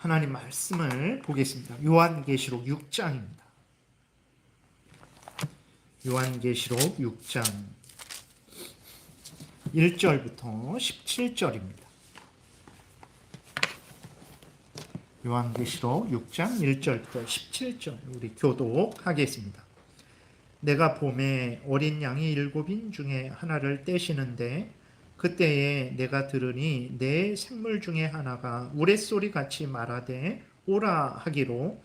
하나님 말씀을 보겠습니다. 요한계시록 6장입니다. 요한계시록 6장 1절부터 17절입니다. 요한계시록 6장 1절부터 17절 우리 교독하겠습니다. 내가 봄에 어린 양이 7인 중에 하나를 떼시는데 그때에 내가 들으니 내 생물 중에 하나가 우레소리 같이 말하되 오라 하기로,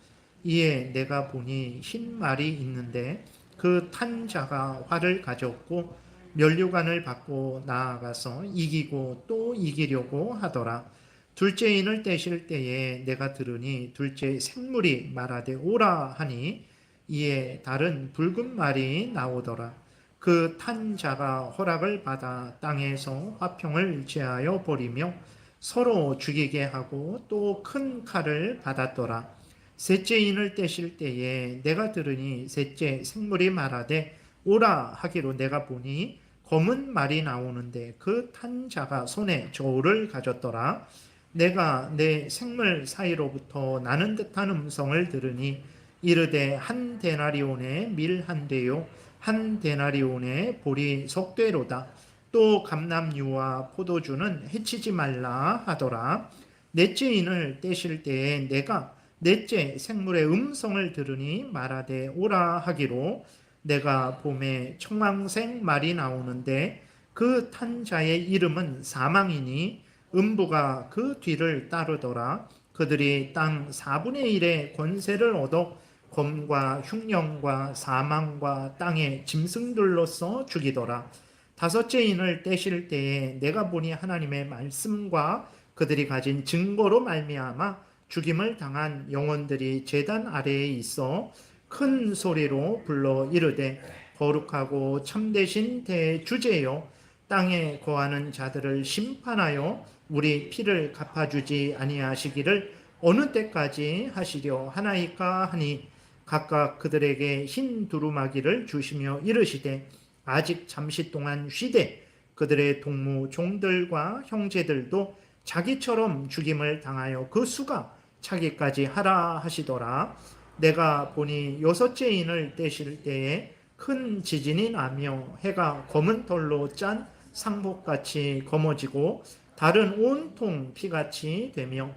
이에 내가 보니 흰 말이 있는데 그 탄 자가 활을 가졌고 면류관을 받고 나아가서 이기고 또 이기려고 하더라. 둘째 인을 떼실 때에 내가 들으니 둘째 생물이 말하되 오라 하니, 이에 다른 붉은 말이 나오더라. 그 탄 자가 허락을 받아 땅에서 화평을 제하여 버리며 서로 죽이게 하고 또 큰 칼을 받았더라. 셋째 인을 떼실 때에 내가 들으니 셋째 생물이 말하되 오라 하기로, 내가 보니 검은 말이 나오는데 그 탄 자가 손에 저울을 가졌더라. 내가 내 생물 사이로부터 나는 듯한 음성을 들으니 이르되 한 데나리온에 밀 한 대요 한 데나리온에 보리 석 대로다. 또 감람유와 포도주는 해치지 말라 하더라. 넷째 인을 떼실 때에 내가 넷째 생물의 음성을 들으니 말하되 오라 하기로, 내가 봄에 청황색 말이 나오는데 그 탄 자의 이름은 사망이니 음부가 그 뒤를 따르더라. 그들이 땅 4분의 1의 권세를 얻어 검과 흉령과 사망과 땅의 짐승들로서 죽이더라. 다섯째 인을 떼실 때에 내가 보니 하나님의 말씀과 그들이 가진 증거로 말미암아 죽임을 당한 영혼들이 제단 아래에 있어 큰 소리로 불러 이르되 거룩하고 참되신 대주제여, 땅에 거하는 자들을 심판하여 우리 피를 갚아주지 아니하시기를 어느 때까지 하시려 하나이까 하니, 각각 그들에게 흰 두루마기를 주시며 이르시되 아직 잠시 동안 쉬되 그들의 동무 종들과 형제들도 자기처럼 죽임을 당하여 그 수가 차기까지 하라 하시더라. 내가 보니 여섯째 인을 떼실 때에 큰 지진이 나며 해가 검은 털로 짠 상복같이 검어지고 달은 온통 피같이 되며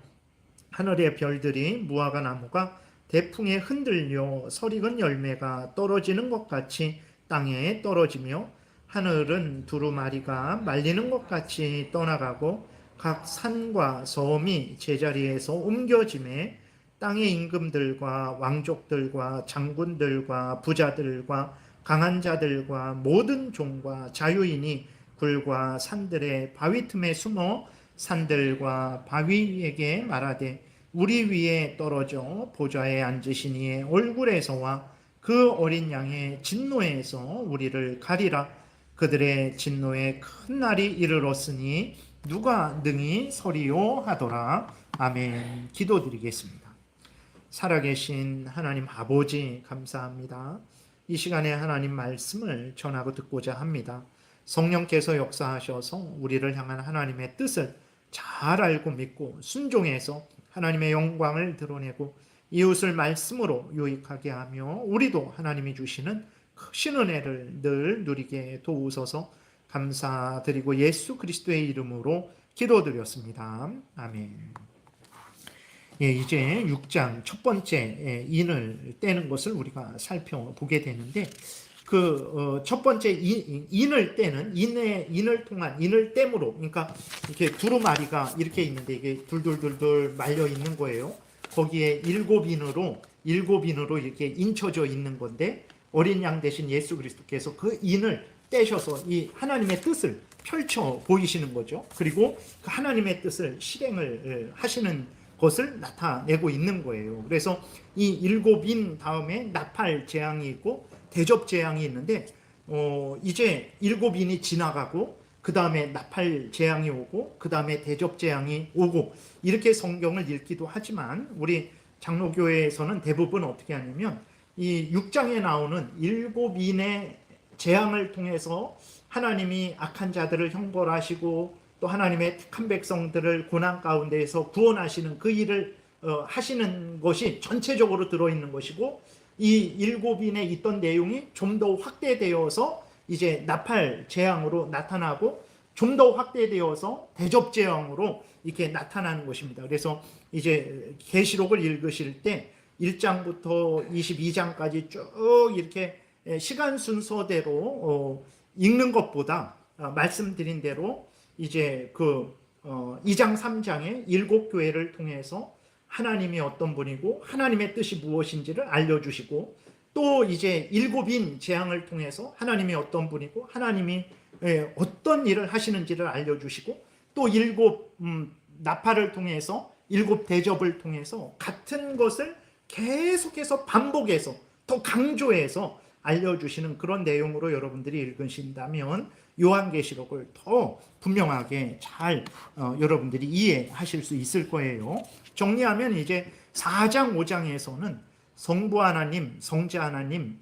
하늘의 별들이 무화과 나무가 대풍에 흔들려 설익은 열매가 떨어지는 것 같이 땅에 떨어지며 하늘은 두루마리가 말리는 것 같이 떠나가고 각 산과 섬이 제자리에서 옮겨짐에 땅의 임금들과 왕족들과 장군들과 부자들과 강한 자들과 모든 종과 자유인이 굴과 산들의 바위 틈에 숨어 산들과 바위에게 말하되 우리 위에 떨어져 보좌에 앉으신 이의 얼굴에서와 그 어린 양의 진노에서 우리를 가리라. 그들의 진노에 큰 날이 이르렀으니 누가 능히 서리요 하더라. 아멘. 기도드리겠습니다. 살아계신 하나님 아버지, 감사합니다. 이 시간에 하나님 말씀을 전하고 듣고자 합니다. 성령께서 역사하셔서 우리를 향한 하나님의 뜻을 잘 알고 믿고 순종해서 하나님의 영광을 드러내고 이웃을 말씀으로 유익하게 하며 우리도 하나님이 주시는 크신 은혜를 늘 누리게 도우소서. 감사드리고 예수 그리스도의 이름으로 기도드렸습니다. 아멘. 예, 이제 6장 첫 번째 인을 떼는 것을 우리가 살펴보게 되는데, 첫 번째 인을 떼는 인을 통한 인을 땜으로, 그러니까 이렇게 두루마리가 이렇게 있는데 이게 둘둘둘둘 말려 있는 거예요. 거기에 일곱 인으로 이렇게 인쳐져 있는 건데, 어린 양 대신 예수 그리스도께서 그 인을 떼셔서 이 하나님의 뜻을 펼쳐 보이시는 거죠. 그리고 그 하나님의 뜻을 실행을 하시는 것을 나타내고 있는 거예요. 그래서 이 일곱 인 다음에 나팔 재앙이 있고 대접 재앙이 있는데, 이제 일곱 인이 지나가고 그 다음에 나팔 재앙이 오고 그 다음에 대접 재앙이 오고, 이렇게 성경을 읽기도 하지만 우리 장로교회에서는 대부분 어떻게 하냐면 이 6장에 나오는 일곱 인의 재앙을 통해서 하나님이 악한 자들을 형벌하시고 또 하나님의 택한 백성들을 고난 가운데에서 구원하시는 그 일을 하시는 것이 전체적으로 들어있는 것이고, 이 일곱인에 있던 내용이 좀 더 확대되어서 이제 나팔 재앙으로 나타나고 좀 더 확대되어서 대접 재앙으로 이렇게 나타나는 것입니다. 그래서 이제 계시록을 읽으실 때 1장부터 22장까지 쭉 이렇게 시간 순서대로 읽는 것보다 말씀드린 대로 이제 2장 3장의 일곱 교회를 통해서 하나님이 어떤 분이고 하나님의 뜻이 무엇인지를 알려주시고, 또 이제 일곱인 재앙을 통해서 하나님이 어떤 분이고 하나님이 어떤 일을 하시는지를 알려주시고, 또 일곱 나팔을 통해서 일곱 대접을 통해서 같은 것을 계속해서 반복해서 더 강조해서 알려주시는 그런 내용으로 여러분들이 읽으신다면 요한계시록을 더 분명하게 잘 여러분들이 이해하실 수 있을 거예요. 정리하면 이제 4장 5장에서는 성부 하나님, 성자 하나님,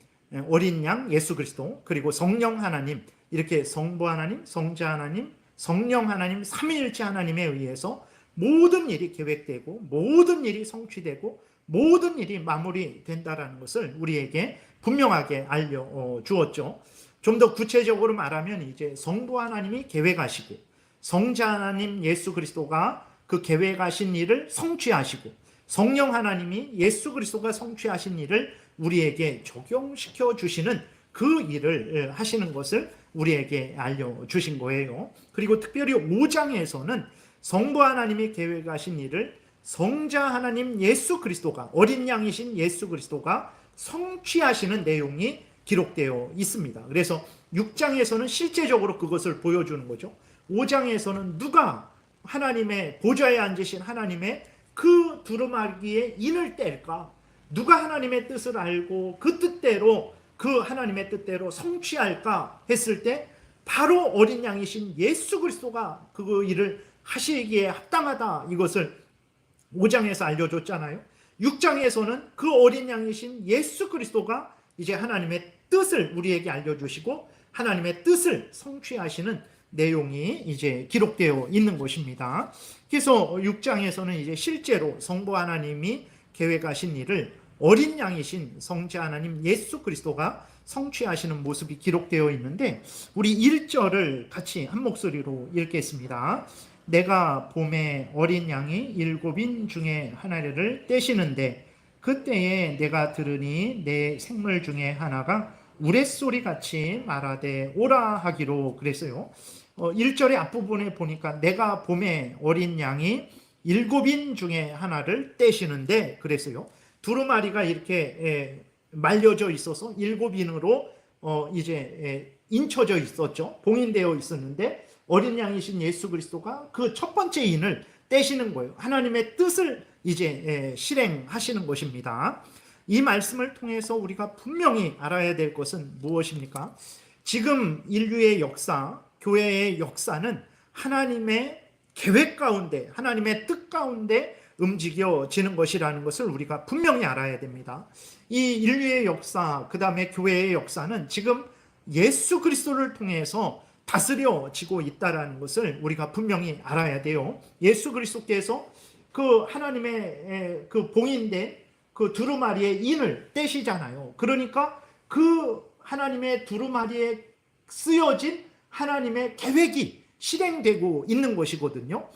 어린 양 예수 그리스도, 그리고 성령 하나님, 이렇게 성부 하나님, 성자 하나님, 성령 하나님, 삼위일체 하나님에 의해서 모든 일이 계획되고 모든 일이 성취되고 모든 일이 마무리된다라는 것을 우리에게 분명하게 알려주었죠. 좀 더 구체적으로 말하면 이제 성부 하나님이 계획하시고 성자 하나님 예수 그리스도가 그 계획하신 일을 성취하시고 성령 하나님이 예수 그리스도가 성취하신 일을 우리에게 적용시켜 주시는 그 일을 하시는 것을 우리에게 알려주신 거예요. 그리고 특별히 5장에서는 성부 하나님이 계획하신 일을 성자 하나님 예수 그리스도가, 어린 양이신 예수 그리스도가 성취하시는 내용이 기록되어 있습니다. 그래서 6장에서는 실제적으로 그것을 보여주는 거죠. 5장에서는 누가 하나님의 보좌에 앉으신 하나님의 그 두루마기에 인을 뗄까? 누가 하나님의 뜻을 알고 그 뜻대로, 그 하나님의 뜻대로 성취할까 했을 때 바로 어린 양이신 예수 그리스도가 그 일을 하시기에 합당하다, 이것을 5장에서 알려줬잖아요. 6장에서는 그 어린 양이신 예수 그리스도가 이제 하나님의 뜻을 우리에게 알려주시고 하나님의 뜻을 성취하시는 내용이 이제 기록되어 있는 것입니다. 그래서 6장에서는 이제 실제로 성부 하나님이 계획하신 일을 어린 양이신 성자 하나님 예수 그리스도가 성취하시는 모습이 기록되어 있는데, 우리 1절을 같이 한 목소리로 읽겠습니다. 내가 봄에 어린 양이 일곱인 중에 하나를 떼시는데 그때에 내가 들으니 내 생물 중에 하나가 우레소리 같이 말하되 오라 하기로 그랬어요. 1절의 앞부분에 보니까 내가 봄에 어린 양이 일곱인 중에 하나를 떼시는데 그랬어요. 두루마리가 이렇게 말려져 있어서 일곱인으로 이제 인쳐져 있었죠. 봉인되어 있었는데 어린 양이신 예수 그리스도가 그 첫 번째 인을 떼시는 거예요. 하나님의 뜻을 이제 실행하시는 것입니다. 이 말씀을 통해서 우리가 분명히 알아야 될 것은 무엇입니까? 지금 인류의 역사, 교회의 역사는 하나님의 계획 가운데, 하나님의 뜻 가운데 움직여지는 것이라는 것을 우리가 분명히 알아야 됩니다. 이 인류의 역사, 그 다음에 교회의 역사는 지금 예수 그리스도를 통해서 다스려지고 있다는 것을 우리가 분명히 알아야 돼요. 예수 그리스도께서 그 하나님의 그 봉인된 그 두루마리의 인을 떼시잖아요. 그러니까 그 하나님의 두루마리에 쓰여진 하나님의 계획이 실행되고 있는 것이거든요.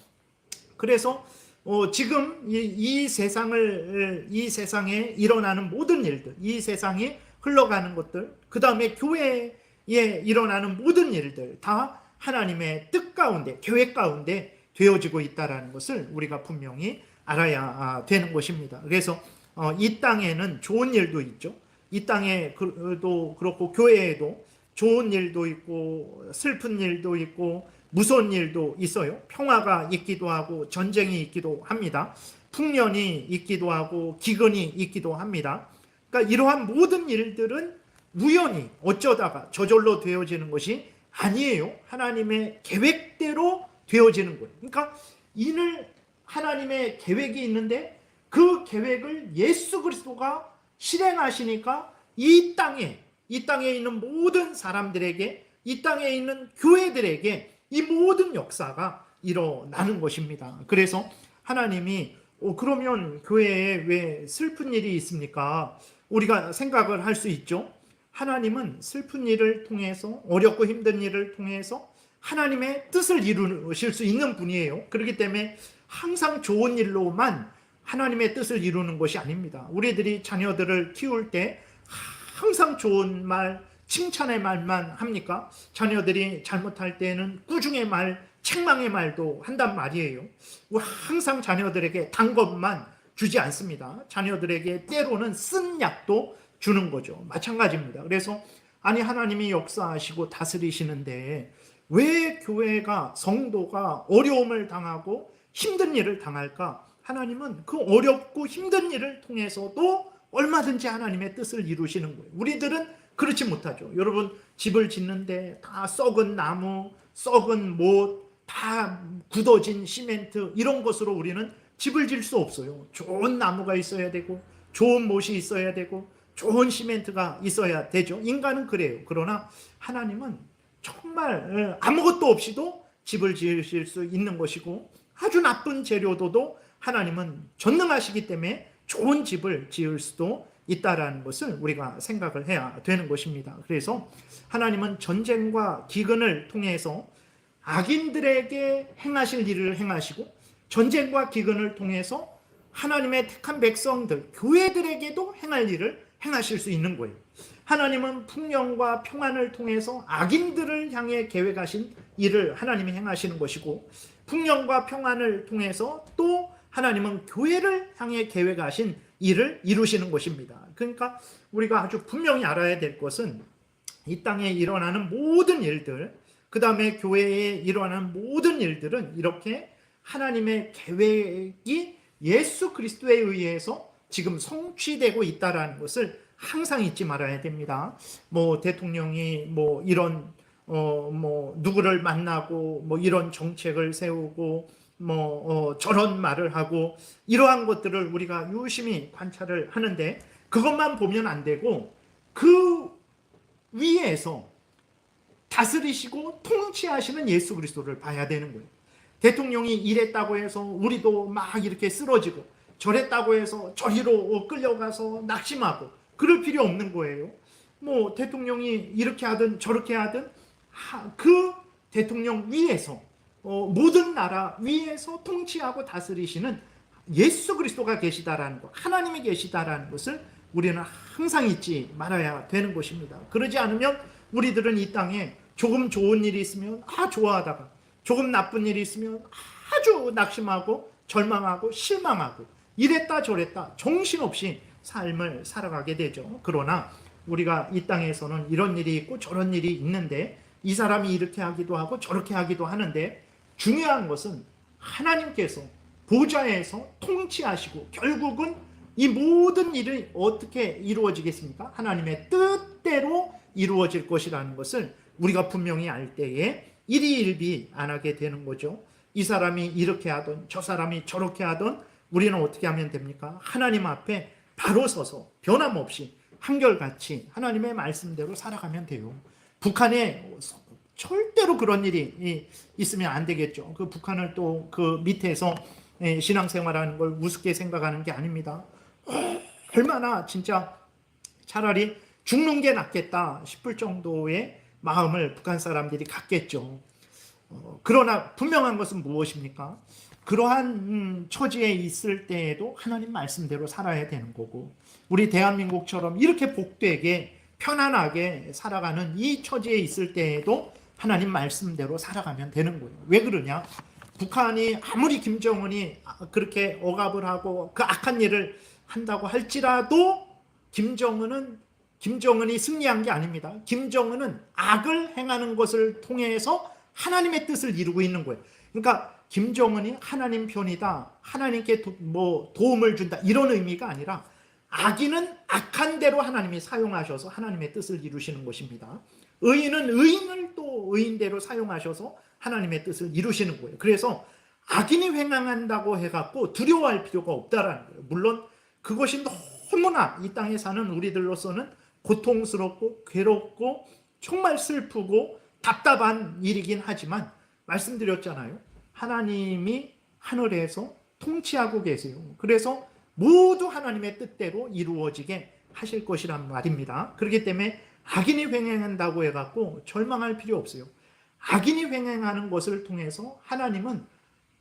그래서 지금 이 세상에 일어나는 모든 일들, 이 세상에 흘러가는 것들, 그 다음에 교회에 일어나는 모든 일들 다 하나님의 뜻 가운데, 계획 가운데 되어지고 있다는 것을 우리가 분명히 알아야 되는 것입니다. 그래서 이 땅에는 좋은 일도 있죠. 이 땅에도 그렇고 교회에도 좋은 일도 있고 슬픈 일도 있고 무서운 일도 있어요. 평화가 있기도 하고 전쟁이 있기도 합니다. 풍년이 있기도 하고 기근이 있기도 합니다. 그러니까 이러한 모든 일들은 우연히 어쩌다가 저절로 되어지는 것이 아니에요. 하나님의 계획대로 되어지는 거예요. 그러니까 이는 하나님의 계획이 있는데 그 계획을 예수 그리스도가 실행하시니까 이 땅에 있는 모든 사람들에게, 이 땅에 있는 교회들에게 이 모든 역사가 일어나는 것입니다. 그래서 하나님이 그러면 교회에 왜 슬픈 일이 있습니까? 우리가 생각을 할 수 있죠. 하나님은 슬픈 일을 통해서, 어렵고 힘든 일을 통해서 하나님의 뜻을 이루실 수 있는 분이에요. 그렇기 때문에 항상 좋은 일로만 하나님의 뜻을 이루는 것이 아닙니다. 우리들이 자녀들을 키울 때 항상 좋은 말, 칭찬의 말만 합니까? 자녀들이 잘못할 때는 꾸중의 말, 책망의 말도 한단 말이에요. 항상 자녀들에게 단 것만 주지 않습니다. 자녀들에게 때로는 쓴 약도 주는 거죠. 마찬가지입니다. 그래서 아니 하나님이 역사하시고 다스리시는데 왜 교회가, 성도가 어려움을 당하고 힘든 일을 당할까? 하나님은 그 어렵고 힘든 일을 통해서도 얼마든지 하나님의 뜻을 이루시는 거예요. 우리들은 그렇지 못하죠. 여러분, 집을 짓는데 다 썩은 나무, 썩은 못, 다 굳어진 시멘트, 이런 것으로 우리는 집을 질 수 없어요. 좋은 나무가 있어야 되고 좋은 못이 있어야 되고 좋은 시멘트가 있어야 되죠. 인간은 그래요. 그러나 하나님은 정말 아무것도 없이도 집을 지으실 수 있는 것이고, 아주 나쁜 재료도도 하나님은 전능하시기 때문에 좋은 집을 지을 수도 있다라는 것을 우리가 생각을 해야 되는 것입니다. 그래서 하나님은 전쟁과 기근을 통해서 악인들에게 행하실 일을 행하시고, 전쟁과 기근을 통해서 하나님의 택한 백성들, 교회들에게도 행할 일을 행하실 수 있는 거예요. 하나님은 풍령과 평안을 통해서 악인들을 향해 계획하신 일을 하나님이 행하시는 것이고, 풍령과 평안을 통해서 또 하나님은 교회를 향해 계획하신 일을 이루시는 것입니다. 그러니까 우리가 아주 분명히 알아야 될 것은 이 땅에 일어나는 모든 일들, 그 다음에 교회에 일어나는 모든 일들은 이렇게 하나님의 계획이 예수 그리스도에 의해서 지금 성취되고 있다는 것을 항상 잊지 말아야 됩니다. 대통령이 이런 누구를 만나고 이런 정책을 세우고 저런 말을 하고, 이러한 것들을 우리가 유심히 관찰을 하는데 그것만 보면 안 되고 그 위에서 다스리시고 통치하시는 예수 그리스도를 봐야 되는 거예요. 대통령이 이랬다고 해서 우리도 막 이렇게 쓰러지고, 저랬다고 해서 저리로 끌려가서 낙심하고 그럴 필요 없는 거예요. 대통령이 이렇게 하든 저렇게 하든 그 대통령 위에서, 모든 나라 위에서 통치하고 다스리시는 예수 그리스도가 계시다라는 것, 하나님이 계시다라는 것을 우리는 항상 잊지 말아야 되는 것입니다. 그러지 않으면 우리들은 이 땅에 조금 좋은 일이 있으면 좋아하다가, 조금 나쁜 일이 있으면 아주 낙심하고 절망하고 실망하고, 이랬다 저랬다 정신없이 삶을 살아가게 되죠. 그러나 우리가 이 땅에서는 이런 일이 있고 저런 일이 있는데, 이 사람이 이렇게 하기도 하고 저렇게 하기도 하는데, 중요한 것은 하나님께서 보좌에서 통치하시고 결국은 이 모든 일이 어떻게 이루어지겠습니까? 하나님의 뜻대로 이루어질 것이라는 것을 우리가 분명히 알 때에 일희일비 안 하게 되는 거죠. 이 사람이 이렇게 하던 저 사람이 저렇게 하던 우리는 어떻게 하면 됩니까? 하나님 앞에 바로 서서 변함없이 한결같이 하나님의 말씀대로 살아가면 돼요. 북한에 절대로 그런 일이 있으면 안 되겠죠. 그 북한을 또 그 밑에서 신앙생활하는 걸 우습게 생각하는 게 아닙니다. 얼마나 진짜 차라리 죽는 게 낫겠다 싶을 정도의 마음을 북한 사람들이 갖겠죠. 그러나 분명한 것은 무엇입니까? 그러한 처지에 있을 때에도 하나님 말씀대로 살아야 되는 거고, 우리 대한민국처럼 이렇게 복되게 편안하게 살아가는 이 처지에 있을 때에도 하나님 말씀대로 살아가면 되는 거예요. 왜 그러냐? 북한이 아무리 김정은이 그렇게 억압을 하고 그 악한 일을 한다고 할지라도 김정은이 승리한 게 아닙니다. 김정은은 악을 행하는 것을 통해서 하나님의 뜻을 이루고 있는 거예요. 그러니까 김정은이 하나님 편이다, 하나님께 도움을 준다, 이런 의미가 아니라 악인은 악한 대로 하나님이 사용하셔서 하나님의 뜻을 이루시는 것입니다. 의인은 의인을 또 의인대로 사용하셔서 하나님의 뜻을 이루시는 거예요. 그래서 악인이 횡행한다고 해갖고 두려워할 필요가 없다라는 거예요. 물론 그것이 너무나 이 땅에 사는 우리들로서는 고통스럽고 괴롭고 정말 슬프고 답답한 일이긴 하지만, 말씀드렸잖아요. 하나님이 하늘에서 통치하고 계세요. 그래서 모두 하나님의 뜻대로 이루어지게 하실 것이란 말입니다. 그렇기 때문에 악인이 횡행한다고 해갖고 절망할 필요 없어요. 악인이 횡행하는 것을 통해서 하나님은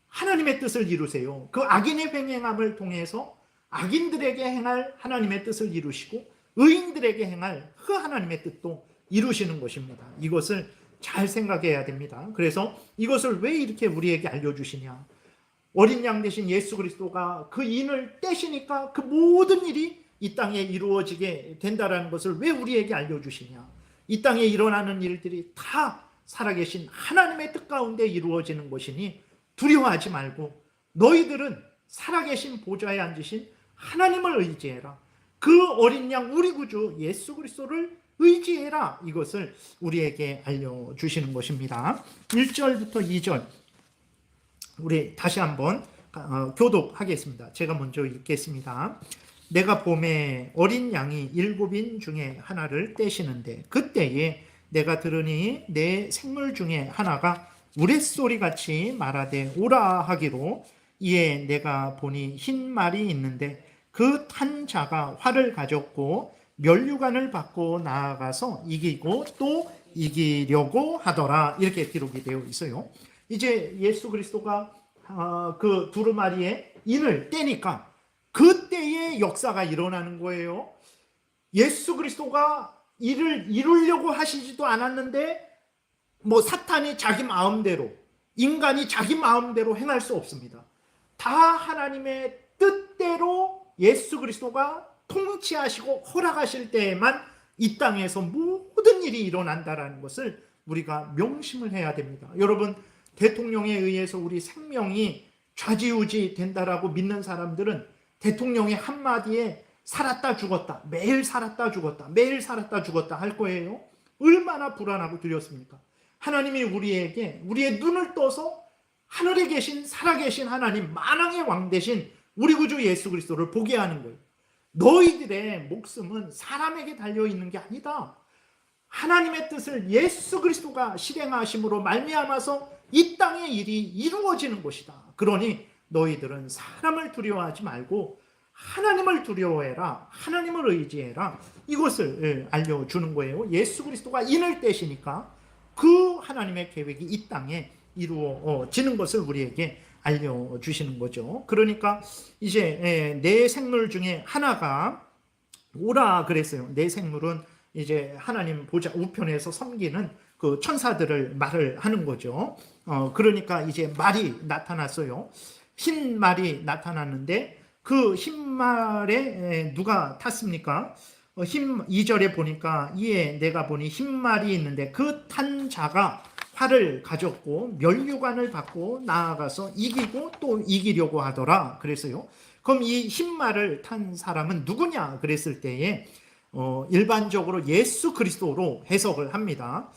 하나님의 뜻을 이루세요. 그 악인의 횡행함을 통해서 악인들에게 행할 하나님의 뜻을 이루시고 의인들에게 행할 그 하나님의 뜻도 이루시는 것입니다. 이것을 잘 생각해야 됩니다. 그래서 이것을 왜 이렇게 우리에게 알려주시냐? 어린 양 대신 예수 그리스도가 그 인을 떼시니까 그 모든 일이 이 땅에 이루어지게 된다는 것을 왜 우리에게 알려주시냐? 이 땅에 일어나는 일들이 다 살아계신 하나님의 뜻 가운데 이루어지는 것이니 두려워하지 말고 너희들은 살아계신 보좌에 앉으신 하나님을 의지해라. 그 어린 양 우리 구주 예수 그리스도를 의지해라. 이것을 우리에게 알려주시는 것입니다. 1절부터 2절 우리 다시 한번 교독하겠습니다. 제가 먼저 읽겠습니다. 내가 봄에 어린 양이 7인 중에 하나를 떼시는데 그때에 내가 들으니 내 생물 중에 하나가 우레소리같이 말하되 오라 하기로 이에 내가 보니 흰 말이 있는데 그 탄 자가 활을 가졌고 면류관을 받고 나아가서 이기고 또 이기려고 하더라. 이렇게 기록이 되어 있어요. 이제 예수 그리스도가 그 두루마리의 인을 떼니까 그때의 역사가 일어나는 거예요. 예수 그리스도가 이를 이루려고 하시지도 않았는데 사탄이 자기 마음대로, 인간이 자기 마음대로 행할 수 없습니다. 다 하나님의 뜻대로 예수 그리스도가 통치하시고 허락하실 때에만 이 땅에서 모든 일이 일어난다는 것을 우리가 명심을 해야 됩니다. 여러분, 대통령에 의해서 우리 생명이 좌지우지 된다라고 믿는 사람들은 대통령의 한마디에 살았다 죽었다, 매일 살았다 죽었다, 매일 살았다 죽었다 할 거예요. 얼마나 불안하고 두렵습니까? 하나님이 우리에게 우리의 눈을 떠서 하늘에 계신 살아계신 하나님, 만왕의 왕 되신 우리 구주 예수 그리스도를 보게 하는 거예요. 너희들의 목숨은 사람에게 달려있는 게 아니다. 하나님의 뜻을 예수 그리스도가 실행하심으로 말미암아서 이 땅의 일이 이루어지는 것이다. 그러니 너희들은 사람을 두려워하지 말고 하나님을 두려워해라. 하나님을 의지해라. 이것을 알려주는 거예요. 예수 그리스도가 인을 떼시니까 그 하나님의 계획이 이 땅에 이루어지는 것을 우리에게 알려주시는 거죠. 그러니까 이제 내 생물 중에 하나가 오라 그랬어요. 내 생물은 이제 하나님 보좌 우편에서 섬기는 그 천사들을 말을 하는 거죠. 그러니까 이제 말이 나타났어요. 흰 말이 나타났는데 그 흰 말에 누가 탔습니까? 2절에 보니까 이에 내가 보니 흰 말이 있는데 그 탄 자가 활을 가졌고 면류관을 받고 나아가서 이기고 또 이기려고 하더라 그랬어요. 그럼 이 흰 말을 탄 사람은 누구냐 그랬을 때에 일반적으로 예수 그리스도로 해석을 합니다.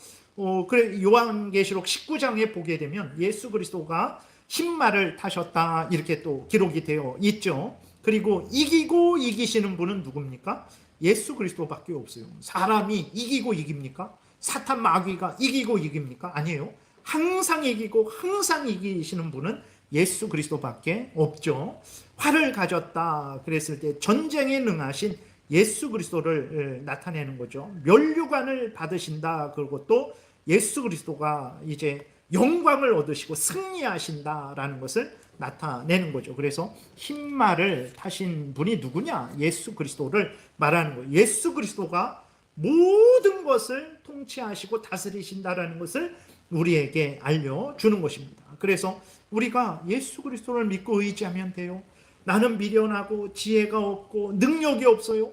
그래 요한계시록 19장에 보게 되면 예수 그리스도가 흰 말을 타셨다 이렇게 또 기록이 되어 있죠. 그리고 이기고 이기시는 분은 누굽니까? 예수 그리스도밖에 없어요. 사람이 이기고 이깁니까? 사탄 마귀가 이기고 이깁니까? 아니에요. 항상 이기고 항상 이기시는 분은 예수 그리스도밖에 없죠. 활을 가졌다 그랬을 때 전쟁에 능하신 예수 그리스도를 나타내는 거죠. 면류관을 받으신다. 그리고 또 예수 그리스도가 이제 영광을 얻으시고 승리하신다라는 것을 나타내는 거죠. 그래서 흰 말을 타신 분이 누구냐? 예수 그리스도를 말하는 거예요. 예수 그리스도가 모든 것을 통치하시고 다스리신다라는 것을 우리에게 알려주는 것입니다. 그래서 우리가 예수 그리스도를 믿고 의지하면 돼요. 나는 미련하고 지혜가 없고 능력이 없어요.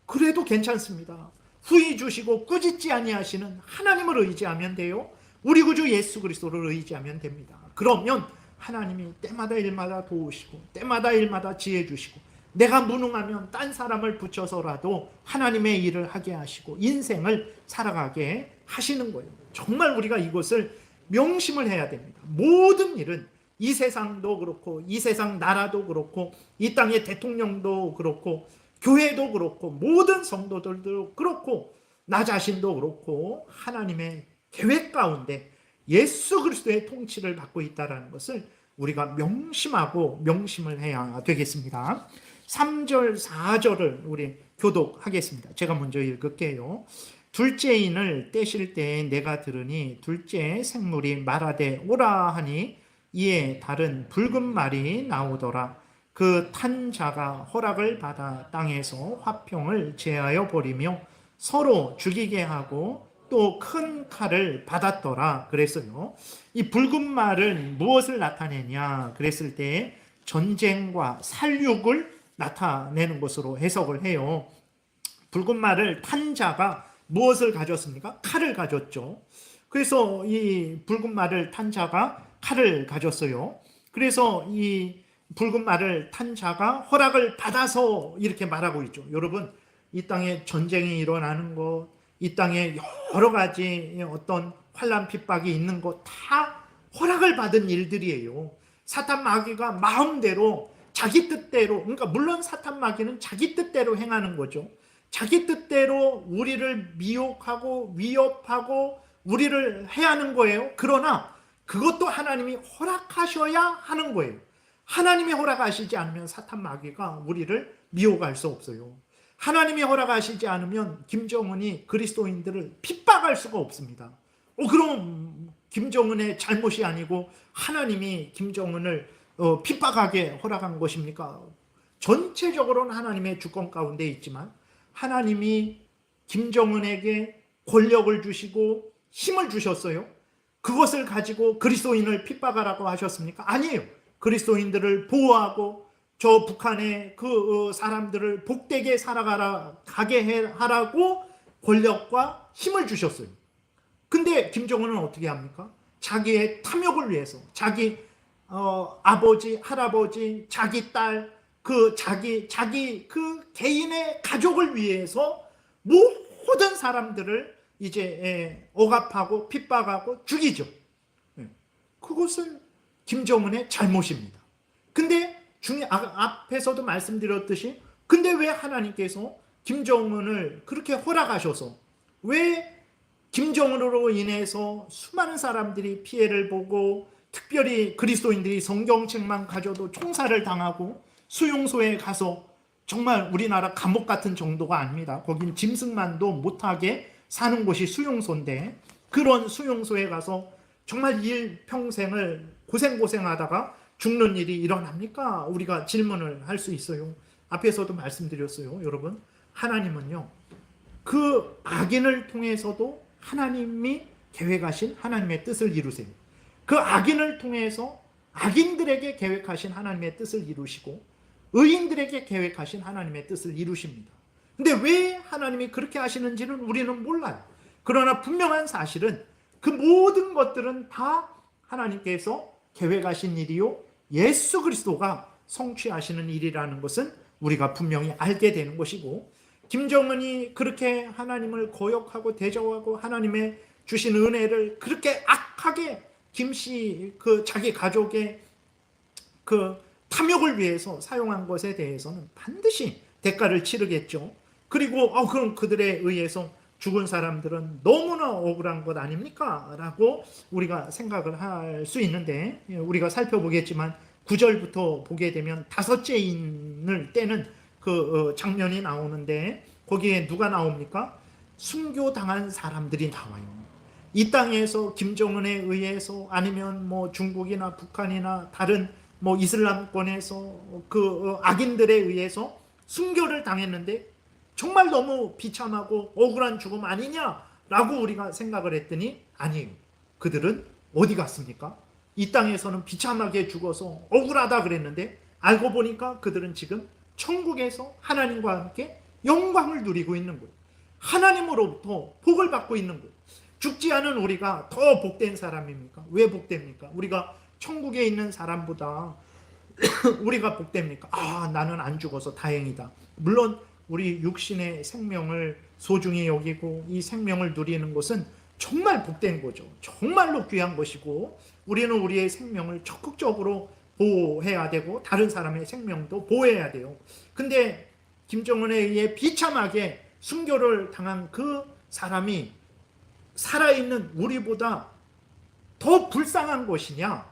그래도 괜찮습니다. 후히 주시고 꾸짖지 아니하시는 하나님을 의지하면 돼요. 우리 구주 예수 그리스도를 의지하면 됩니다. 그러면 하나님이 때마다 일마다 도우시고 때마다 일마다 지혜 주시고 내가 무능하면 딴 사람을 붙여서라도 하나님의 일을 하게 하시고 인생을 살아가게 하시는 거예요. 정말 우리가 이것을 명심을 해야 됩니다. 모든 일은 이 세상도 그렇고 이 세상 나라도 그렇고 이 땅의 대통령도 그렇고 교회도 그렇고 모든 성도들도 그렇고 나 자신도 그렇고 하나님의 계획 가운데 예수 그리스도의 통치를 받고 있다는 것을 우리가 명심하고 명심을 해야 되겠습니다. 3절, 4절을 우리 교독하겠습니다. 제가 먼저 읽을게요. 둘째 인을 떼실 때에 내가 들으니 둘째 생물이 말하되 오라 하니 이에 다른 붉은 말이 나오더라. 그 탄 자가 허락을 받아 땅에서 화평을 제하여 버리며 서로 죽이게 하고 또 큰 칼을 받았더라 그랬어요. 이 붉은 말은 무엇을 나타내냐 그랬을 때 전쟁과 살육을 나타내는 것으로 해석을 해요. 붉은 말을 탄 자가 무엇을 가졌습니까? 칼을 가졌죠. 그래서 이 붉은 말을 탄 자가 칼을 가졌어요. 그래서 이 붉은 말을 탄 자가 허락을 받아서 이렇게 말하고 있죠. 여러분, 이 땅에 전쟁이 일어나는 것, 이 땅에 여러 가지 어떤 환난 핍박이 있는 것 다 허락을 받은 일들이에요. 사탄 마귀가 마음대로 자기 뜻대로, 그러니까 물론 사탄 마귀는 자기 뜻대로 행하는 거죠. 자기 뜻대로 우리를 미혹하고 위협하고 우리를 해하는 거예요. 그러나 그것도 하나님이 허락하셔야 하는 거예요. 하나님이 허락하시지 않으면 사탄 마귀가 우리를 미혹할 수 없어요. 하나님이 허락하시지 않으면 김정은이 그리스도인들을 핍박할 수가 없습니다. 그럼 김정은의 잘못이 아니고 하나님이 김정은을 핍박하게 허락한 것입니까? 전체적으로는 하나님의 주권 가운데 있지만 하나님이 김정은에게 권력을 주시고 힘을 주셨어요. 그것을 가지고 그리스도인을 핍박하라고 하셨습니까? 아니에요. 그리스도인들을 보호하고 저 북한의 그 사람들을 복되게 살아가게 하라고 권력과 힘을 주셨어요. 근데 김정은은 어떻게 합니까? 자기의 탐욕을 위해서 자기 아버지, 할아버지, 자기 딸, 자기 그 개인의 가족을 위해서 모든 사람들을 이제 억압하고 핍박하고 죽이죠. 그것은 김정은의 잘못입니다. 근데 앞에서도 말씀드렸듯이 근데 왜 하나님께서 김정은을 그렇게 허락하셔서 왜 김정은으로 인해서 수많은 사람들이 피해를 보고 특별히 그리스도인들이 성경책만 가져도 총살을 당하고 수용소에 가서 정말 우리나라 감옥 같은 정도가 아닙니다. 거긴 짐승만도 못하게 사는 곳이 수용소인데 그런 수용소에 가서 정말 일평생을 고생하다가 죽는 일이 일어납니까? 우리가 질문을 할 수 있어요. 앞에서도 말씀드렸어요. 여러분, 하나님은요 그 악인을 통해서도 하나님이 계획하신 하나님의 뜻을 이루세요. 그 악인을 통해서 악인들에게 계획하신 하나님의 뜻을 이루시고 의인들에게 계획하신 하나님의 뜻을 이루십니다. 근데 왜 하나님이 그렇게 하시는지는 우리는 몰라요. 그러나 분명한 사실은 그 모든 것들은 다 하나님께서 계획하신 일이요 예수 그리스도가 성취하시는 일이라는 것은 우리가 분명히 알게 되는 것이고 김정은이 그렇게 하나님을 거역하고 대적하고 하나님의 주신 은혜를 그렇게 악하게 김씨 자기 가족의 그 탐욕을 위해서 사용한 것에 대해서는 반드시 대가를 치르겠죠. 그리고 그럼 그들에 의해서 죽은 사람들은 너무나 억울한 것 아닙니까? 라고 우리가 생각을 할 수 있는데 우리가 살펴보겠지만 9절부터 보게 되면 다섯째 인을 떼는 그 장면이 나오는데 거기에 누가 나옵니까? 순교당한 사람들이 나와요. 이 땅에서 김정은에 의해서 아니면 뭐 중국이나 북한이나 다른 뭐 이슬람권에서 그 악인들에 의해서 순교를 당했는데 정말 너무 비참하고 억울한 죽음 아니냐라고 우리가 생각을 했더니 아니에요. 그들은 어디 갔습니까? 이 땅에서는 비참하게 죽어서 억울하다 그랬는데 알고 보니까 그들은 지금 천국에서 하나님과 함께 영광을 누리고 있는 거예요. 하나님으로부터 복을 받고 있는 거예요. 죽지 않은 우리가 더 복된 사람입니까? 왜 복됩니까? 우리가 천국에 있는 사람보다 우리가 복됩니까? 나는 안 죽어서 다행이다. 물론 우리 육신의 생명을 소중히 여기고 이 생명을 누리는 것은 정말 복된 거죠. 정말로 귀한 것이고 우리는 우리의 생명을 적극적으로 보호해야 되고 다른 사람의 생명도 보호해야 돼요. 근데 김정은에 의해 비참하게 순교를 당한 그 사람이 살아있는 우리보다 더 불쌍한 것이냐?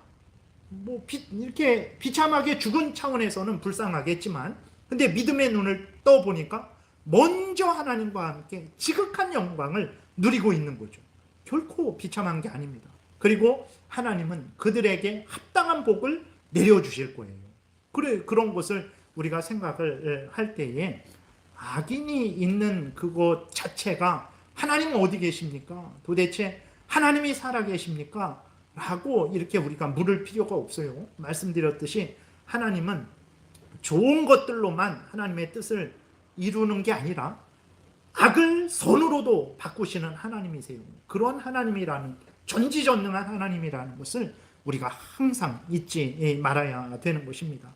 이렇게 비참하게 죽은 차원에서는 불쌍하겠지만, 근데 믿음의 눈을 떠보니까 먼저 하나님과 함께 지극한 영광을 누리고 있는 거죠. 결코 비참한 게 아닙니다. 그리고 하나님은 그들에게 합당한 복을 내려주실 거예요. 그런 것을 우리가 생각을 할 때에, 악인이 있는 그것 자체가 하나님은 어디 계십니까? 도대체 하나님이 살아 계십니까? 라고 이렇게 우리가 물을 필요가 없어요. 말씀드렸듯이 하나님은 좋은 것들로만 하나님의 뜻을 이루는 게 아니라 악을 선으로도 바꾸시는 하나님이세요. 그런 하나님이라는, 전지전능한 하나님이라는 것을 우리가 항상 잊지 말아야 되는 것입니다.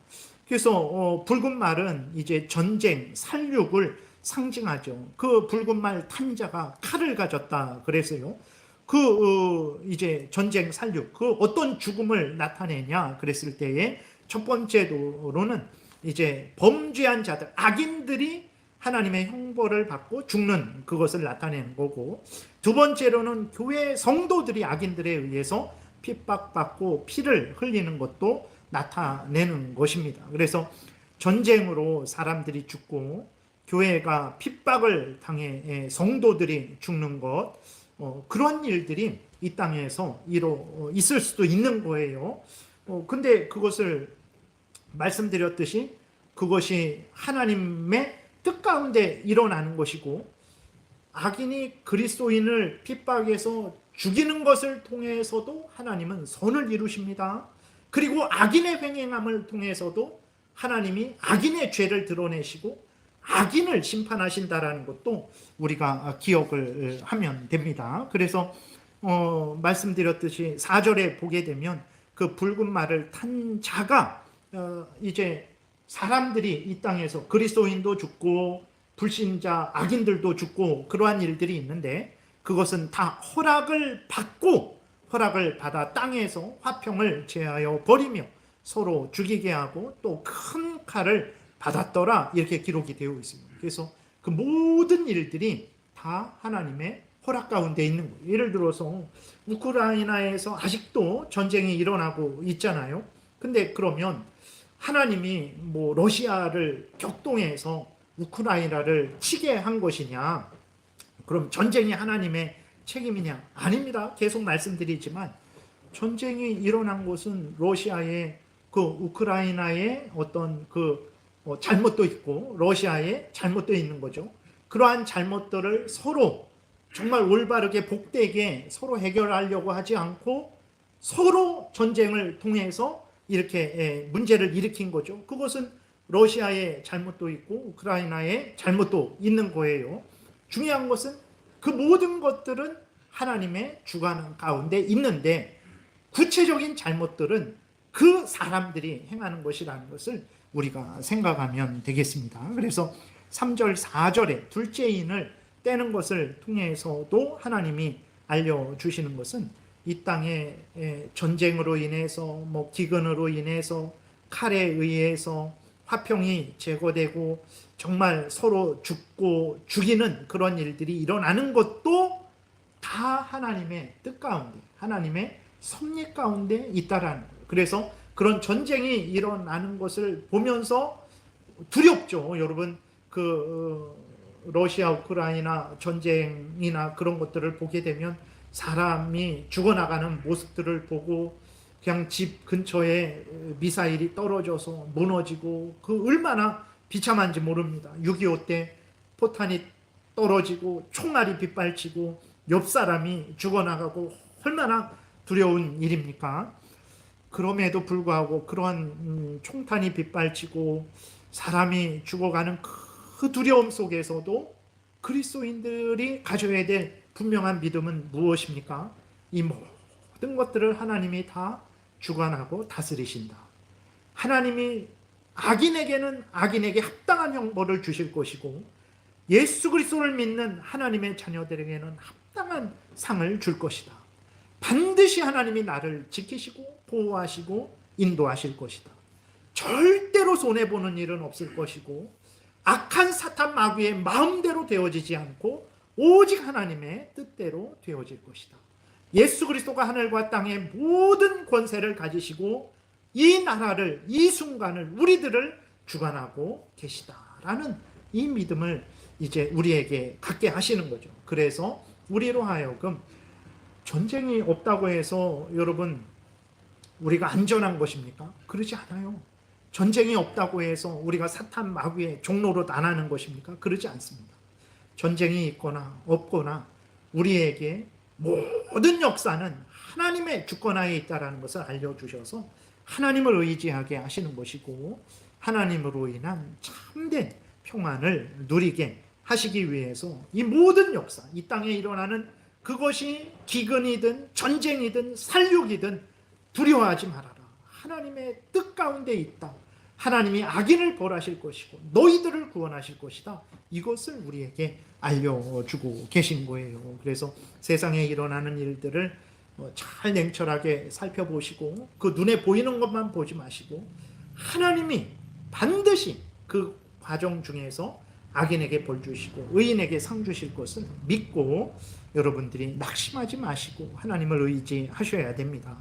그래서 붉은 말은 이제 전쟁, 살육을 상징하죠. 그 붉은 말 탄자가 칼을 가졌다 그래서요. 이제 전쟁, 살육, 그 어떤 죽음을 나타내냐 그랬을 때에 첫 번째로는 이제 범죄한 자들, 악인들이 하나님의 형벌을 받고 죽는 그것을 나타내는 거고, 두 번째로는 교회 성도들이 악인들에 의해서 핍박받고 피를 흘리는 것도 나타내는 것입니다. 그래서 전쟁으로 사람들이 죽고 교회가 핍박을 당해 성도들이 죽는 것, 그런 일들이 이 땅에서 있을 수도 있는 거예요. 근데 그것을 말씀드렸듯이 그것이 하나님의 뜻 가운데 일어나는 것이고, 악인이 그리스도인을 핍박해서 죽이는 것을 통해서도 하나님은 선을 이루십니다. 그리고 악인의 횡행함을 통해서도 하나님이 악인의 죄를 드러내시고 악인을 심판하신다라는 것도 우리가 기억을 하면 됩니다. 그래서 말씀드렸듯이 4절에 보게 되면 그 붉은 말을 탄 자가 이제 사람들이 이 땅에서 그리스도인도 죽고 불신자 악인들도 죽고 그러한 일들이 있는데, 그것은 다 허락을 받아 땅에서 화평을 제하여 버리며 서로 죽이게 하고 또 큰 칼을 받았더라, 이렇게 기록이 되어 있습니다. 그래서 그 모든 일들이 다 하나님의 허락 가운데 있는 거예요. 예를 들어서 우크라이나에서 아직도 전쟁이 일어나고 있잖아요. 근데 그러면 하나님이 러시아를 격동해서 우크라이나를 치게 한 것이냐? 그럼 전쟁이 하나님의 책임이냐? 아닙니다. 계속 말씀드리지만 전쟁이 일어난 것은 러시아의 그 우크라이나의 어떤 잘못도 있고 러시아의 잘못도 있는 거죠. 그러한 잘못들을 서로 정말 올바르게 복되게 서로 해결하려고 하지 않고 서로 전쟁을 통해서 이렇게 문제를 일으킨 거죠. 그것은 러시아의 잘못도 있고 우크라이나의 잘못도 있는 거예요. 중요한 것은 그 모든 것들은 하나님의 주관 가운데 있는데, 구체적인 잘못들은 그 사람들이 행하는 것이라는 것을 우리가 생각하면 되겠습니다. 그래서 3절, 4절에 둘째인을 떼는 것을 통해서도 하나님이 알려주시는 것은 이 땅에 전쟁으로 인해서 기근으로 인해서 칼에 의해서 화평이 제거되고 정말 서로 죽고 죽이는 그런 일들이 일어나는 것도 다 하나님의 뜻 가운데, 하나님의 섭리 가운데 있다라는 거예요. 그래서 그런 전쟁이 일어나는 것을 보면서 두렵죠. 여러분, 러시아 우크라이나 전쟁이나 그런 것들을 보게 되면 사람이 죽어나가는 모습들을 보고 그냥 집 근처에 미사일이 떨어져서 무너지고 얼마나 비참한지 모릅니다. 6.25 때 포탄이 떨어지고 총알이 빗발치고 옆 사람이 죽어나가고 얼마나 두려운 일입니까? 그럼에도 불구하고 그러한 총탄이 빗발치고 사람이 죽어가는 그 두려움 속에서도 그리스도인들이 가져야 될 분명한 믿음은 무엇입니까? 이 모든 것들을 하나님이 다 주관하고 다스리신다. 하나님이 악인에게는 악인에게 합당한 형벌을 주실 것이고, 예수 그리스도를 믿는 하나님의 자녀들에게는 합당한 상을 줄 것이다. 반드시 하나님이 나를 지키시고 보호하시고 인도하실 것이다. 절대로 손해보는 일은 없을 것이고, 악한 사탄 마귀의 마음대로 되어지지 않고 오직 하나님의 뜻대로 되어질 것이다. 예수 그리스도가 하늘과 땅의 모든 권세를 가지시고 이 나라를, 이 순간을, 우리들을 주관하고 계시다라는 이 믿음을 이제 우리에게 갖게 하시는 거죠. 그래서 우리로 하여금 전쟁이 없다고 해서 여러분 우리가 안전한 것입니까? 그러지 않아요. 전쟁이 없다고 해서 우리가 사탄 마귀의 종로로 나가는 것입니까? 그러지 않습니다. 전쟁이 있거나 없거나 우리에게 모든 역사는 하나님의 주권하에 있다는 것을 알려주셔서 하나님을 의지하게 하시는 것이고, 하나님으로 인한 참된 평안을 누리게 하시기 위해서 이 모든 역사, 이 땅에 일어나는 그것이 기근이든 전쟁이든 살육이든 두려워하지 말아라. 하나님의 뜻 가운데 있다. 하나님이 악인을 벌하실 것이고 너희들을 구원하실 것이다. 이것을 우리에게 알려주고 계신 거예요. 그래서 세상에 일어나는 일들을 잘 냉철하게 살펴보시고 그 눈에 보이는 것만 보지 마시고 하나님이 반드시 그 과정 중에서 악인에게 벌 주시고 의인에게 상 주실 것을 믿고 여러분들이 낙심하지 마시고 하나님을 의지하셔야 됩니다.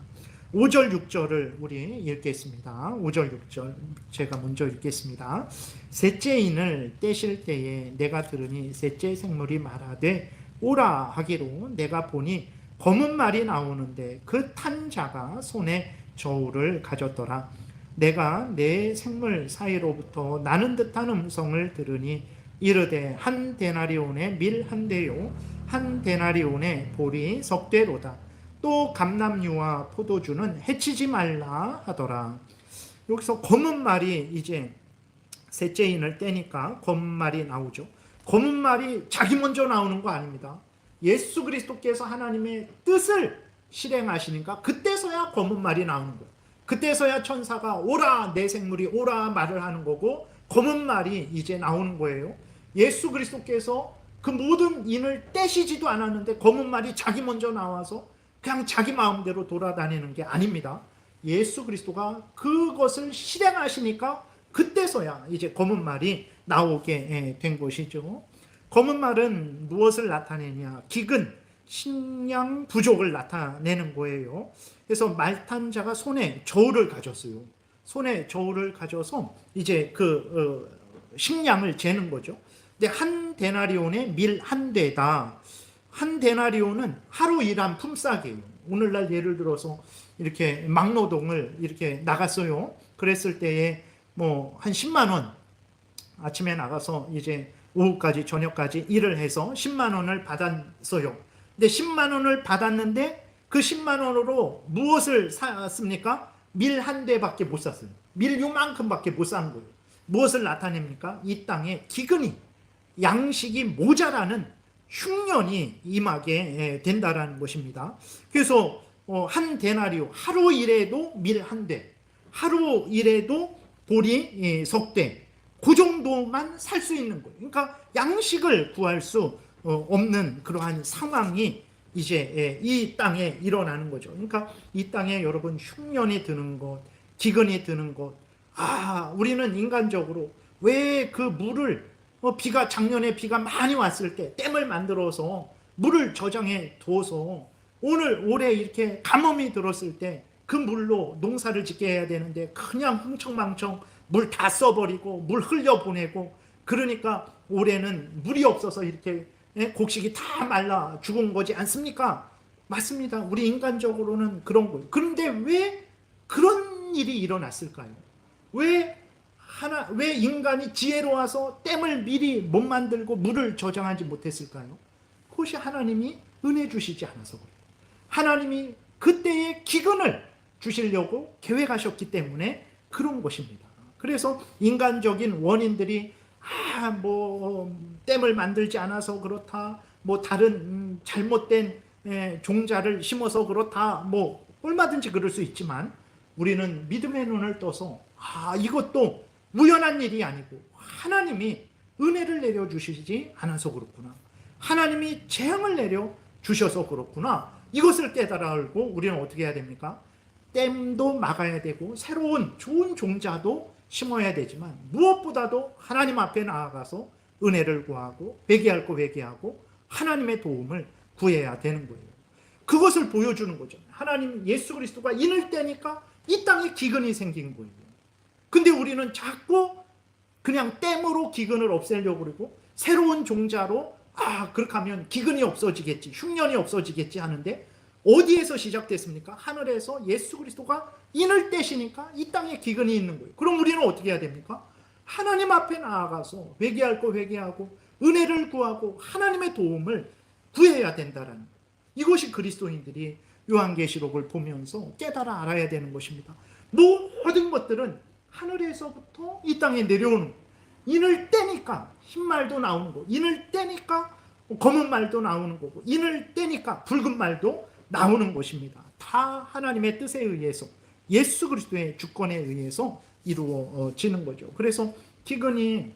5절 6절을 우리 읽겠습니다. 5절 6절 제가 먼저 읽겠습니다. 셋째 인을 떼실 때에 내가 들으니 셋째 생물이 말하되 오라 하기로 내가 보니 검은 말이 나오는데 그 탄 자가 손에 저울을 가졌더라. 내가 내 생물 사이로부터 나는 듯한 음성을 들으니 이르되 한 데나리온의 밀 한 대요 한 데나리온의 보리 석 대로다. 또 감람류와 포도주는 해치지 말라 하더라. 여기서 검은 말이 이제 셋째 인을 떼니까 검은 말이 나오죠. 검은 말이 자기 먼저 나오는 거 아닙니다. 예수 그리스도께서 하나님의 뜻을 실행하시니까 그때서야 검은 말이 나오는 거예요. 그때서야 천사가 오라 내 생물이 오라 말을 하는 거고 검은 말이 이제 나오는 거예요. 예수 그리스도께서 그 모든 인을 떼시지도 않았는데 검은 말이 자기 먼저 나와서 그냥 자기 마음대로 돌아다니는 게 아닙니다. 예수 그리스도가 그것을 실행하시니까 그때서야 이제 검은 말이 나오게 된 것이죠. 검은 말은 무엇을 나타내냐? 기근, 식량 부족을 나타내는 거예요. 그래서 말탄 자가 손에 저울을 가졌어요. 손에 저울을 가져서 이제 그 식량을 재는 거죠. 근데 한 데나리온에 밀 한 대다. 한 데나리온은 하루 일한 품삯이에요. 오늘날 예를 들어서 이렇게 막노동을 이렇게 나갔어요. 그랬을 때에 뭐 한 10만 원 아침에 나가서 이제 오후까지 저녁까지 일을 해서 10만 원을 받았어요. 근데 10만 원을 받았는데 그 10만 원으로 무엇을 샀습니까? 밀 한 대밖에 못 샀어요. 밀 요만큼밖에 못 산 거예요. 무엇을 나타냅니까? 이 땅에 기근이 양식이 모자라는 흉년이 임하게 된다라는 것입니다. 그래서 한 데나리오 하루 일해도 밀 한 대, 하루 일해도 보리 석 대, 그 정도만 살 수 있는 거예요. 그러니까 양식을 구할 수 없는 그러한 상황이 이제 이 땅에 일어나는 거죠. 그러니까 이 땅에 여러분 흉년이 드는 것, 기근이 드는 것, 우리는 인간적으로 왜 그 물을 비가 작년에 비가 많이 왔을 때 댐을 만들어서 물을 저장해 둬서 올해 이렇게 가뭄이 들었을 때 그 물로 농사를 짓게 해야 되는데 그냥 흥청망청 물 다 써버리고 물 흘려보내고 그러니까 올해는 물이 없어서 이렇게 곡식이 다 말라 죽은 거지 않습니까? 맞습니다. 우리 인간적으로는 그런 거예요. 그런데 왜 그런 일이 일어났을까요? 왜 인간이 지혜로워서 댐을 미리 못 만들고 물을 저장하지 못했을까요? 그것이 하나님이 은혜 주시지 않아서 그래요. 하나님이 그때의 기근을 주시려고 계획하셨기 때문에 그런 것입니다. 그래서 인간적인 원인들이 댐을 만들지 않아서 그렇다, 뭐 다른 잘못된 종자를 심어서 그렇다, 뭐 얼마든지 그럴 수 있지만 우리는 믿음의 눈을 떠서 이것도 우연한 일이 아니고 하나님이 은혜를 내려주시지 않아서 그렇구나, 하나님이 재앙을 내려주셔서 그렇구나, 이것을 깨달아 알고 우리는 어떻게 해야 됩니까? 댐도 막아야 되고 새로운 좋은 종자도 심어야 되지만 무엇보다도 하나님 앞에 나아가서 은혜를 구하고 회개할 거 회개하고 하나님의 도움을 구해야 되는 거예요. 그것을 보여주는 거죠. 하나님 예수 그리스도가 인을 떼니까 이 땅에 기근이 생긴 거예요. 근데 우리는 자꾸 그냥 댐으로 기근을 없애려고 그러고 새로운 종자로 그렇게 하면 기근이 없어지겠지, 흉년이 없어지겠지 하는데 어디에서 시작됐습니까? 하늘에서 예수 그리스도가 인을 떼시니까 이 땅에 기근이 있는 거예요. 그럼 우리는 어떻게 해야 됩니까? 하나님 앞에 나아가서 회개할 거 회개하고 은혜를 구하고 하나님의 도움을 구해야 된다라는 거예요. 이것이 그리스도인들이 요한계시록을 보면서 깨달아 알아야 되는 것입니다. 모든 것들은 하늘에서부터 이 땅에 내려오는 거예요. 인을 떼니까 흰말도 나오는 거고, 인을 떼니까 검은 말도 나오는 거고, 인을 떼니까 붉은 말도 나오는 것입니다. 다 하나님의 뜻에 의해서, 예수 그리스도의 주권에 의해서 이루어지는 거죠. 그래서 기근이,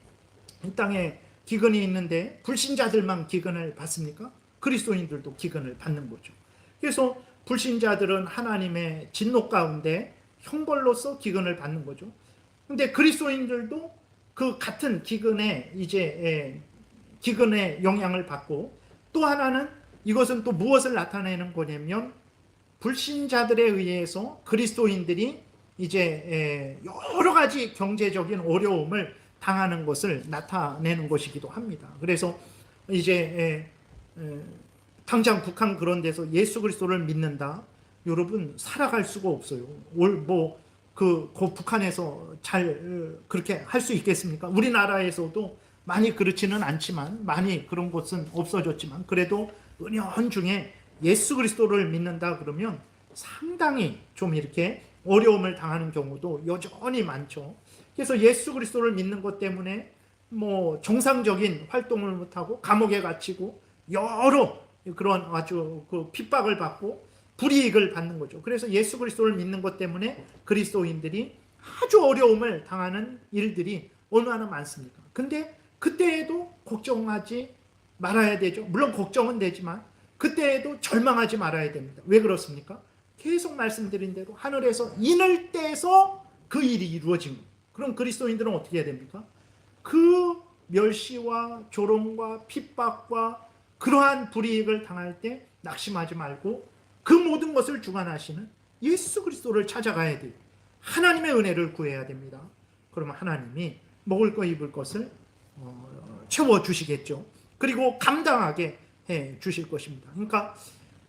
이 땅에 기근이 있는데 불신자들만 기근을 받습니까? 그리스도인들도 기근을 받는 거죠. 그래서 불신자들은 하나님의 진노 가운데 형벌로서 기근을 받는 거죠. 근데 그리스도인들도 그 같은 기근에 기근의 영향을 받고, 또 하나는 이것은 또 무엇을 나타내는 거냐면 불신자들에 의해서 그리스도인들이 이제 여러 가지 경제적인 어려움을 당하는 것을 나타내는 것이기도 합니다. 그래서 이제 당장 북한 그런 데서 예수 그리스도를 믿는다, 여러분 살아갈 수가 없어요. 그 북한에서 잘 그렇게 할 수 있겠습니까? 우리나라에서도 많이 그렇지는 않지만, 많이 그런 곳은 없어졌지만, 그래도 은연 중에 예수 그리스도를 믿는다 그러면 상당히 좀 이렇게 어려움을 당하는 경우도 여전히 많죠. 그래서 예수 그리스도를 믿는 것 때문에 뭐 정상적인 활동을 못하고 감옥에 갇히고 여러 그런 아주 그 핍박을 받고 불이익을 받는 거죠. 그래서 예수 그리스도를 믿는 것 때문에 그리스도인들이 아주 어려움을 당하는 일들이 얼마나 많습니까? 근데 그때에도 걱정하지 말아야 되죠. 물론 걱정은 되지만 그때에도 절망하지 말아야 됩니다. 왜 그렇습니까? 계속 말씀드린 대로 하늘에서 인을 떼서 그 일이 이루어진 거예요. 그럼 그리스도인들은 어떻게 해야 됩니까? 그 멸시와 조롱과 핍박과 그러한 불이익을 당할 때 낙심하지 말고 그 모든 것을 주관하시는 예수 그리스도를 찾아가야 돼요. 하나님의 은혜를 구해야 됩니다. 그러면 하나님이 먹을 거 입을 것을 채워주시겠죠. 그리고 감당하게 해 주실 것입니다. 그러니까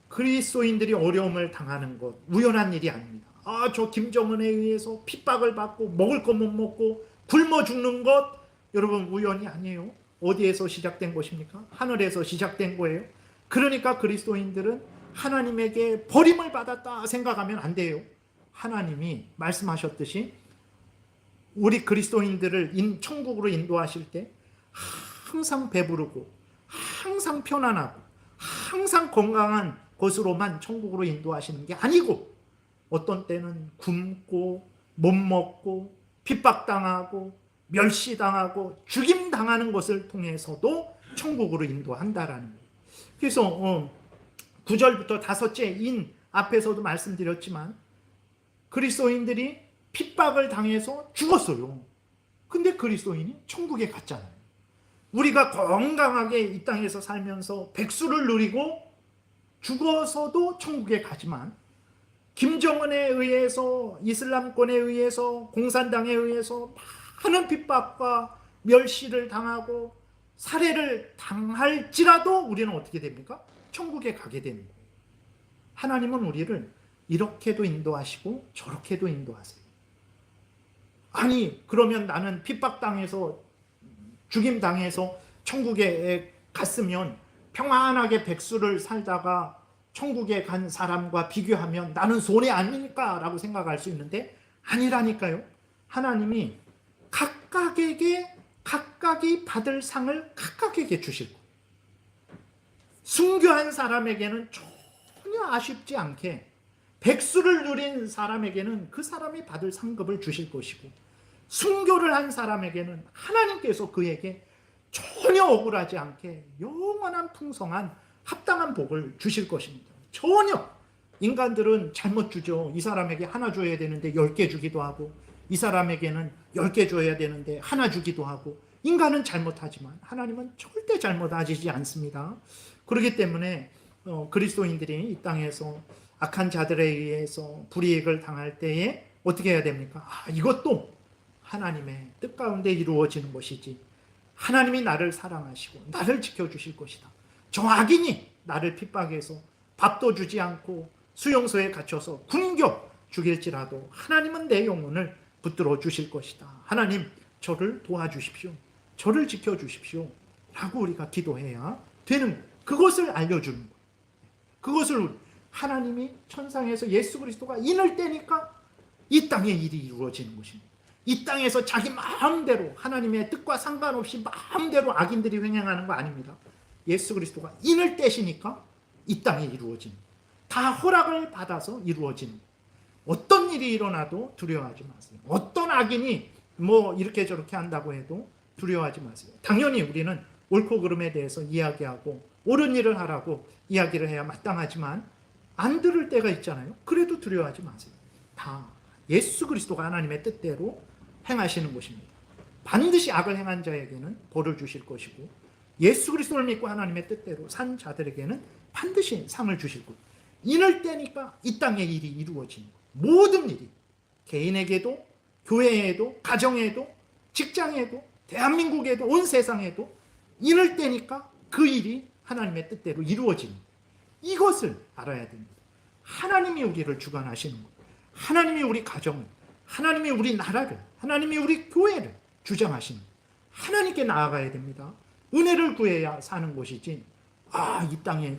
그리스도인들이 어려움을 당하는 것 우연한 일이 아닙니다. 저 김정은에 의해서 핍박을 받고 먹을 거 못 먹고 굶어 죽는 것, 여러분 우연이 아니에요. 어디에서 시작된 것입니까? 하늘에서 시작된 거예요. 그러니까 그리스도인들은 하나님에게 버림을 받았다 생각하면 안 돼요. 하나님이 말씀하셨듯이 우리 그리스도인들을 천국으로 인도하실 때 항상 배부르고 항상 편안하고 항상 건강한 것으로만 천국으로 인도하시는 게 아니고, 어떤 때는 굶고 못 먹고 핍박당하고 멸시당하고 죽임당하는 것을 통해서도 천국으로 인도한다라는 거예요. 그래서 9절부터 5째 인 앞에서도 말씀드렸지만 그리스도인들이 핍박을 당해서 죽었어요. 근데 그리스도인이 천국에 갔잖아요. 우리가 건강하게 이 땅에서 살면서 백수를 누리고 죽어서도 천국에 가지만, 김정은에 의해서, 이슬람권에 의해서, 공산당에 의해서 많은 핍박과 멸시를 당하고 살해를 당할지라도 우리는 어떻게 됩니까? 천국에 가게 되는 거예요. 하나님은 우리를 이렇게도 인도하시고 저렇게도 인도하세요. 아니 그러면 나는 핍박당해서 죽임당해서 천국에 갔으면 평안하게 백수를 살다가 천국에 간 사람과 비교하면 나는 손해 아닙니까? 라고 생각할 수 있는데 아니라니까요. 하나님이 각각에게 각각이 받을 상을 각각에게 주실 거예요. 순교한 사람에게는 전혀 아쉽지 않게 백수를 누린 사람에게는 그 사람이 받을 상급을 주실 것이고, 순교를 한 사람에게는 하나님께서 그에게 전혀 억울하지 않게 영원한 풍성한 합당한 복을 주실 것입니다. 전혀. 인간들은 잘못 주죠. 이 사람에게 하나 줘야 되는데 10개 주기도 하고, 이 사람에게는 10개 줘야 되는데 하나 주기도 하고, 인간은 잘못하지만 하나님은 절대 잘못하지 않습니다. 그렇기 때문에 그리스도인들이 이 땅에서 악한 자들에 의해서 불이익을 당할 때에 어떻게 해야 됩니까? 이것도 하나님의 뜻 가운데 이루어지는 것이지. 하나님이 나를 사랑하시고 나를 지켜주실 것이다. 저 악인이 나를 핍박해서 밥도 주지 않고 수용소에 갇혀서 굶겨 죽일지라도 하나님은 내 영혼을 붙들어 주실 것이다. 하나님, 저를 도와주십시오. 저를 지켜주십시오. 라고 우리가 기도해야 되는 거예요. 그것을 알려주는 거예요. 그것을 하나님이 천상에서 예수 그리스도가 인을 떼니까 이 땅에 일이 이루어지는 것입니다. 이 땅에서 자기 마음대로 하나님의 뜻과 상관없이 마음대로 악인들이 횡행하는 거 아닙니다. 예수 그리스도가 인을 떼시니까 이 땅에 이루어지는 거예요. 다 허락을 받아서 이루어지는 거예요. 어떤 일이 일어나도 두려워하지 마세요. 어떤 악인이 이렇게 저렇게 한다고 해도 두려워하지 마세요. 당연히 우리는 옳고 그름에 대해서 이야기하고 옳은 일을 하라고 이야기를 해야 마땅하지만 안 들을 때가 있잖아요. 그래도 두려워하지 마세요. 다 예수 그리스도가 하나님의 뜻대로 행하시는 것입니다. 반드시 악을 행한 자에게는 벌을 주실 것이고 예수 그리스도를 믿고 하나님의 뜻대로 산 자들에게는 반드시 상을 주실 것. 인을 떼니까 이 땅의 일이 이루어지는 것. 모든 일이 개인에게도 교회에도 가정에도 직장에도 대한민국에도 온 세상에도 인을 떼니까 그 일이 하나님의 뜻대로 이루어지는 것. 이것을 알아야 됩니다. 하나님이 우리를 주관하시는 것. 하나님이 우리 가정을, 하나님이 우리 나라를, 하나님이 우리 교회를 주장하시는 것. 하나님께 나아가야 됩니다. 은혜를 구해야 사는 것이지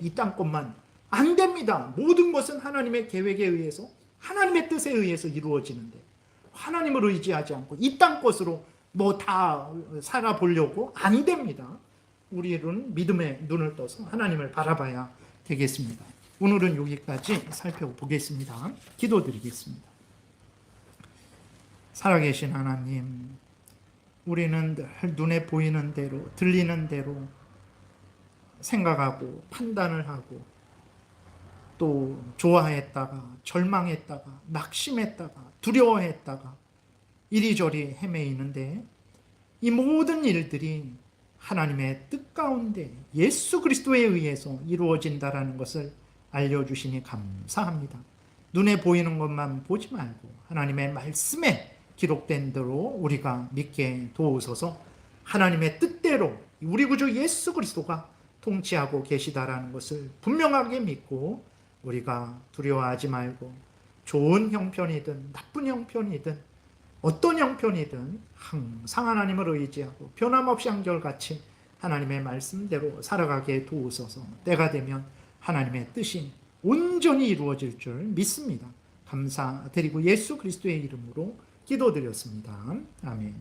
이 땅것만 안 됩니다. 모든 것은 하나님의 계획에 의해서 하나님의 뜻에 의해서 이루어지는데 하나님을 의지하지 않고 이 땅 것으로 다 살아보려고 안 됩니다. 우리는 믿음의 눈을 떠서 하나님을 바라봐야 되겠습니다. 오늘은 여기까지 살펴보겠습니다. 기도드리겠습니다. 살아계신 하나님, 우리는 늘 눈에 보이는 대로 들리는 대로 생각하고 판단을 하고 또 좋아했다가 절망했다가 낙심했다가 두려워했다가 이리저리 헤매이는데 이 모든 일들이 하나님의 뜻 가운데 예수 그리스도에 의해서 이루어진다라는 것을 알려주시니 감사합니다. 눈에 보이는 것만 보지 말고 하나님의 말씀에 기록된 대로 우리가 믿게 도우소서. 하나님의 뜻대로 우리 구주 예수 그리스도가 통치하고 계시다라는 것을 분명하게 믿고 우리가 두려워하지 말고 좋은 형편이든 나쁜 형편이든 어떤 형편이든 항상 하나님을 의지하고 변함없이 한결같이 하나님의 말씀대로 살아가게 도우소서. 때가 되면 하나님의 뜻이 온전히 이루어질 줄 믿습니다. 감사드리고 예수 그리스도의 이름으로 기도드렸습니다. 아멘.